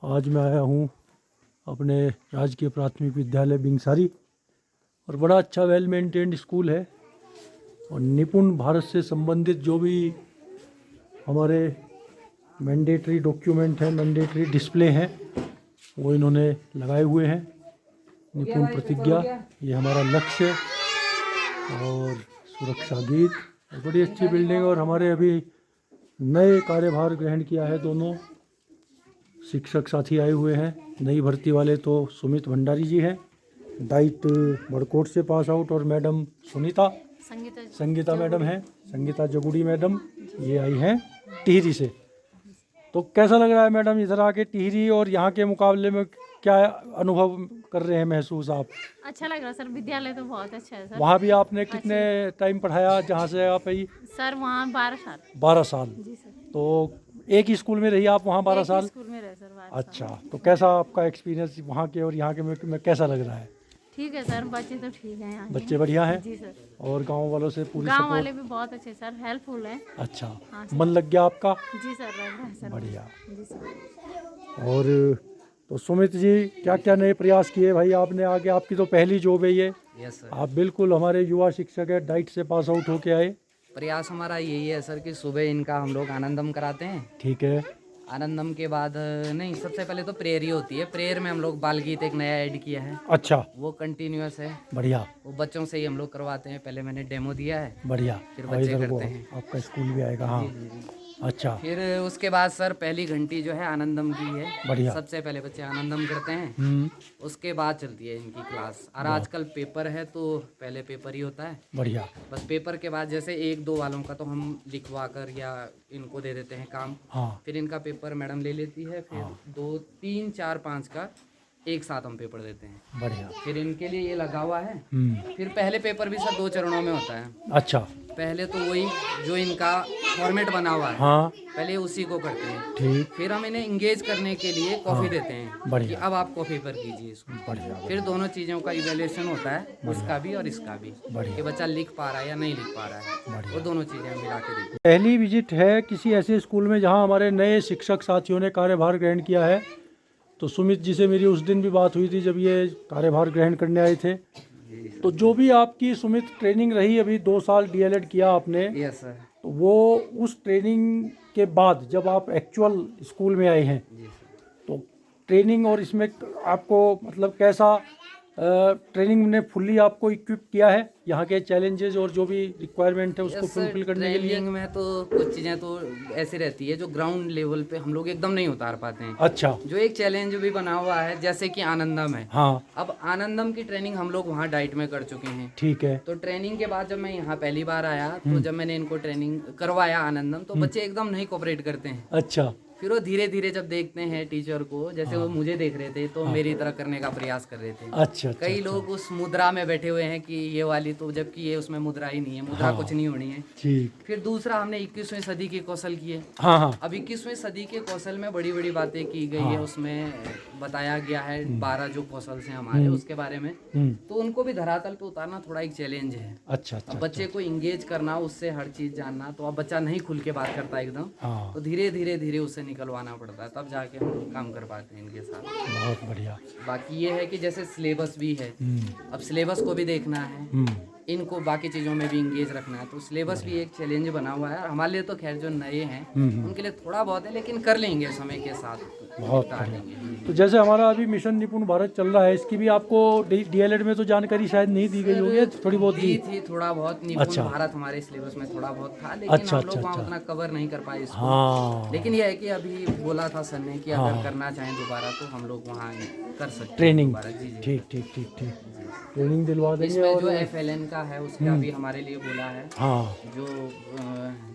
आज मैं आया हूँ अपने राजकीय प्राथमिक विद्यालय बिंगसारी और बड़ा अच्छा वेल मेंटेन्ड स्कूल है और निपुण भारत से संबंधित जो भी हमारे मैंडेटरी डॉक्यूमेंट हैं, मैंडेटरी डिस्प्ले हैं, वो इन्होंने लगाए हुए हैं। निपुण प्रतिज्ञा, ये हमारा लक्ष्य और सुरक्षा गीत। बड़ी अच्छी बिल्डिंग और हमारे अभी नए कार्यभार ग्रहण किया है दोनों शिक्षक साथी आए हुए हैं। नई भर्ती वाले तो सुमित भंडारी जी हैं, डाइट बड़कोट से पास आउट, और मैडम सुनीता संगीता मैडम हैं, संगीता जगुड़ी मैडम ये आई हैं टिहरी से। तो कैसा लग रहा है मैडम इधर आके टिहरी और यहाँ के मुकाबले में, क्या अनुभव कर रहे हैं महसूस आप? अच्छा लग रहा है सर, विद्यालय तो बहुत अच्छा है सर। वहाँ भी आपने कितने टाइम पढ़ाया जहाँ से आप आई? सर वहाँ 12 साल। 12 साल। जी सर। तो एक ही स्कूल में रही आप वहाँ 12 साल? स्कूल में रहे सर 12 अच्छा, तो कैसा आपका एक्सपीरियंस वहाँ के और यहाँ के में कैसा लग रहा है? ठीक है सर, बच्चे तो ठीक हैं यहाँ के। बच्चे बढ़िया हैं? जी सर। और गांव वालों से पूरी गांव सपोर्ट? वाले भी बहुत अच्छे सर, हेल्पफुल हैं। अच्छा, हाँ सर। मन लग गया आपका? जी सर, लग रहा है सर। बढ़िया। जी सर। और तो सुमित जी, क्या क्या नए प्रयास किए भाई आपने आगे? आपकी तो पहली जॉब है ये। Yes sir. आप बिल्कुल हमारे युवा शिक्षक है, डाइट से पास आउट होके आए। प्रयास हमारा यही है सर कि सुबह इनका हम लोग आनंदम कराते हैं। ठीक है। आनंदम के बाद नहीं, सबसे पहले तो प्रेयर ही होती है। प्रेयर में हम लोग बाल गीत एक नया ऐड किया है। अच्छा, वो कंटिन्यूअस है। बढ़िया। वो बच्चों से ही हम लोग करवाते हैं। पहले मैंने डेमो दिया है, बढ़िया। फिर और बच्चे इधर वो करते हैं। आपका स्कूल भी आएगा। हाँ। अच्छा, फिर उसके बाद सर पहली घंटी जो है आनंदम की है। बढ़िया। सबसे पहले बच्चे आनंदम करते हैं, उसके बाद चलती है इनकी क्लास। और आजकल पेपर है तो पहले पेपर ही होता है। बढ़िया। बस पेपर के बाद जैसे 1-2 वालों का तो हम लिखवा कर या इनको दे देते हैं काम। हाँ। फिर इनका पेपर मैडम ले लेती है। फिर 2, 3, 4, 5 का एक साथ हम पेपर देते हैं। बढ़िया। फिर इनके लिए ये लगा हुआ है। फिर पहले पेपर भी सर 2 चरणों में होता है। अच्छा। पहले तो वही जो इनका फॉर्मेट बना हुआ है, हाँ, पहले उसी को करते हैं। ठीक। फिर हम इन्हें इंगेज करने के लिए कॉफ़ी देते हैं। बढ़िया। कि अब आप कॉफ़ी पर कीजिए इसको। बढ़िया। फिर दोनों चीज़ों का इवैल्यूएशन होता है, उसका भी और इसका भी, बढ़िया। कि बच्चा लिख पा रहा है या नहीं लिख पा रहा है। बढ़िया। वो दोनों चीज़ें हम मिला के देखते हैं। पहली विजिट है किसी ऐसे स्कूल में जहां हमारे नए शिक्षक साथियों ने कार्यभार ग्रहण किया है। तो सुमित जी से मेरी उस दिन भी बात हुई थी जब ये कार्यभार ग्रहण करने आए थे। तो जो भी आपकी सुमित ट्रेनिंग रही, अभी 2 साल डीएलएड किया आपने, यस सर। तो वो उस ट्रेनिंग के बाद जब आप एक्चुअल स्कूल में आए हैं, जी सर। तो ट्रेनिंग और इसमें आपको मतलब कैसा ट्रेनिंग ने फुल्ली आपको इक्विप किया है यहाँ के चैलेंजेस और जो भी रिक्वायरमेंट है उसको फुलफिल करने के लिए? ट्रेनिंग में तो कुछ चीज़ें तो ऐसी रहती है जो ग्राउंड लेवल पे हम लोग एकदम नहीं उतार पाते हैं। अच्छा। जो एक चैलेंज भी बना हुआ है जैसे कि आनंदम है। हाँ। अब आनंदम की ट्रेनिंग हम लोग वहाँ डाइट में कर चुके हैं। ठीक है। तो ट्रेनिंग के बाद जब मैं यहाँ पहली बार आया तो जब मैंने इनको ट्रेनिंग करवाया आनंदम, तो बच्चे एकदम नहीं कोऑपरेट करते हैं। अच्छा। फिर वो धीरे धीरे जब देखते हैं टीचर को, जैसे वो मुझे देख रहे थे तो मेरी तरह करने का प्रयास कर रहे थे। अच्छा। कई लोग उस मुद्रा में बैठे हुए हैं कि ये वाली, तो जबकि ये उसमें मुद्रा ही नहीं है, मुद्रा कुछ नहीं होनी है। ठीक। फिर दूसरा हमने 21वीं सदी के कौशल किए। हाँ हाँ। अब 21वीं सदी के कौशल में बड़ी बड़ी बातें की गई है। उसमें बताया गया है 12 जो कौशल हैं हमारे, उसके बारे में। तो उनको भी धरातल पे उतारना थोड़ा एक चैलेंज है। अच्छा। अब बच्चे को इंगेज करना, उससे हर चीज जानना, तो अब बच्चा नहीं खुल के बात करता एकदम। हाँ। तो धीरे धीरे धीरे उसे निकलवाना पड़ता है, तब जाके हम लोग काम कर पाते हैं इनके साथ। बहुत बढ़िया। बाकी ये है कि जैसे सिलेबस भी है, अब सिलेबस को भी देखना है, इनको बाकी चीज़ों में भी इंगेज रखना है। तो सिलेबस भी एक चैलेंज बना हुआ है। और हमारे लिए तो खैर जो नए हैं उनके लिए थोड़ा बहुत है, लेकिन कर लेंगे समय के साथ। बहुत बढ़िया। तो जैसे हमारा अभी मिशन निपुण भारत चल रहा है, इसकी भी आपको डीएलएड में तो जानकारी शायद नहीं दी गई होगी, थोड़ी बहुत दी थी, थोड़ा बहुत। निपुण भारत हमारे सिलेबस में थोड़ा बहुत था, लेकिन हम लोग वहाँ उतना कवर नहीं कर पाए इसको। हाँ। लेकिन यह है कि अभी बोला था सर ने कि अगर करना चाहें दोबारा तो हम लोग वहाँ कर सकते हैं ट्रेनिंग। दोबारा। जी जी। ठीक ठीक ठीक ठीक। ट्रेनिंग दिलवा देंगे। इसमें जो FLN का है उसका भी हमारे लिए बोला है। हाँ। जो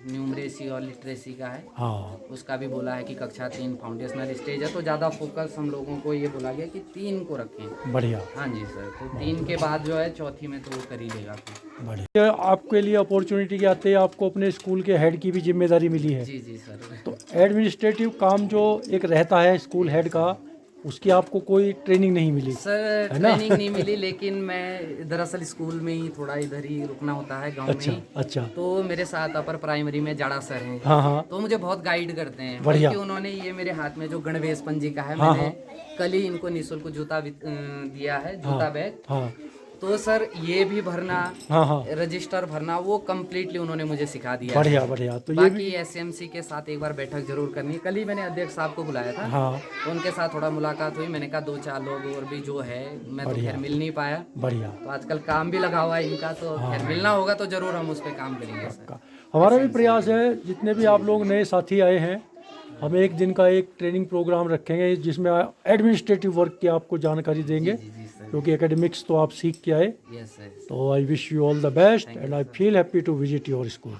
न्यूमरेसी और लिटरेसी का है, हाँ। उसका भी बोला है कि कक्षा 3 फाउंडेशनल स्टेज है, तो ज़्यादा फोकस हम लोगों को ये बोला गया कि 3 को रखें। बढ़िया। हाँ जी सर। तो 3 के बाद जो है चौथी में तो वो कर ही लेगा फिर। बढ़िया। आपके लिए अपॉर्चुनिटी के आते आपको अपने स्कूल के हेड की भी जिम्मेदारी मिली है। जी जी सर। तो एडमिनिस्ट्रेटिव काम जो एक रहता है स्कूल हेड का, उसकी आपको कोई ट्रेनिंग नहीं मिली? सर है ना? ट्रेनिंग नहीं मिली, लेकिन मैं दरअसल स्कूल में ही थोड़ा इधर ही रुकना होता है गांव में अच्छा ही। अच्छा। तो मेरे साथ अपर प्राइमरी में जाड़ा सर हैं, हाँ हाँ तो मुझे बहुत गाइड करते हैं। बढ़िया। बल्कि उन्होंने ये मेरे हाथ में जो गणवेश पंजी का है, हाँ, मैंने कल ही इनको निःशुल्क जूता दिया है, जूता बैग। हाँ तो सर ये भी भरना, हाँ हाँ रजिस्टर भरना, वो कम्प्लीटली उन्होंने मुझे सिखा दिया है। बढ़िया बढ़िया। तो ये बाकी भी एसएमसी के साथ एक बार बैठक जरूर करनी है। कल ही मैंने अध्यक्ष साहब को बुलाया था, हाँ तो उनके साथ थोड़ा मुलाकात हुई। मैंने कहा 2-4 लोग और भी जो है, मैं तो बढ़िया। खैर मिल नहीं पाया। बढ़िया। तो आजकल काम भी लगा हुआ है इनका, तो खैर मिलना होगा तो जरूर हम उस पर काम करेंगे सर। हमारा भी प्रयास है, जितने भी आप लोग नए साथी आए हैं, हम एक दिन का एक ट्रेनिंग प्रोग्राम रखेंगे जिसमें एडमिनिस्ट्रेटिव वर्क की आपको जानकारी देंगे, जी सर। क्योंकि एकेडमिक्स तो आप सीख के आए। Yes sir. तो I wish you all the best and I feel happy to visit your school.